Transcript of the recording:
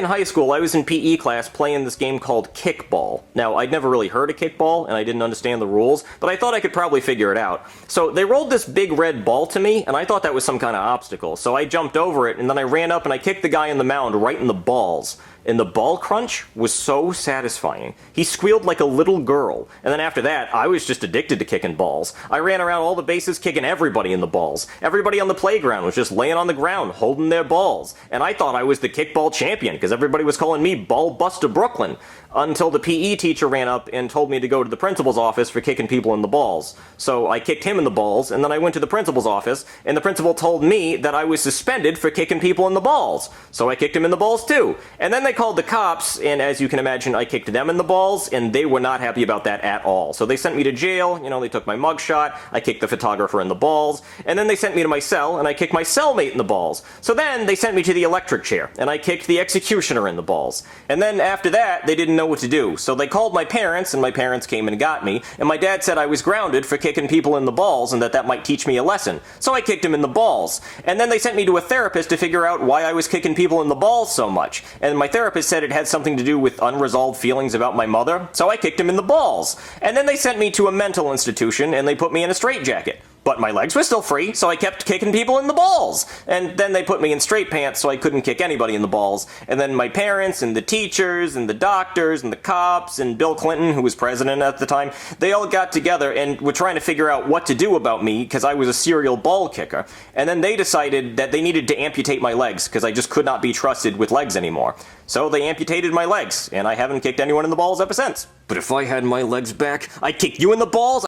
in high school, I was in PE class playing this game called kickball. Now, I'd never really heard of kickball, and I didn't understand the rules, but I thought I could probably figure it out. So they rolled this big red ball to me, and I thought that was some kind of obstacle. So I jumped over it, and then I ran up and I kicked the guy in the mound right in the balls. And the ball crunch was so satisfying. He squealed like a little girl. And then after that, I was just addicted to kicking balls. I ran around all the bases kicking everybody in the balls. Everybody on the playground was just laying on the ground holding their balls. And I thought I was the kickball champion because everybody was calling me Ball Buster Brooklyn. Until the PE teacher ran up and told me to go to the principal's office for kicking people in the balls. So I kicked him in the balls, and then I went to the principal's office, and the principal told me that I was suspended for kicking people in the balls. So I kicked him in the balls too. And then they called the cops, and as you can imagine, I kicked them in the balls, and they were not happy about that at all. So they sent me to jail, they took my mugshot, I kicked the photographer in the balls, and then they sent me to my cell, and I kicked my cellmate in the balls. So then they sent me to the electric chair, and I kicked the executioner in the balls. And then after that, they didn't know what to do. So they called my parents, and my parents came and got me, and my dad said I was grounded for kicking people in the balls and that might teach me a lesson. So I kicked him in the balls. And then they sent me to a therapist to figure out why I was kicking people in the balls so much. And my therapist said it had something to do with unresolved feelings about my mother, so I kicked him in the balls. And then they sent me to a mental institution, and they put me in a straitjacket. But my legs were still free, so I kept kicking people in the balls. And then they put me in straight pants so I couldn't kick anybody in the balls. And then my parents and the teachers and the doctors and the cops and Bill Clinton, who was president at the time, they all got together and were trying to figure out what to do about me because I was a serial ball kicker. And then they decided that they needed to amputate my legs because I just could not be trusted with legs anymore. So they amputated my legs, and I haven't kicked anyone in the balls ever since. But if I had my legs back, I'd kick you in the balls,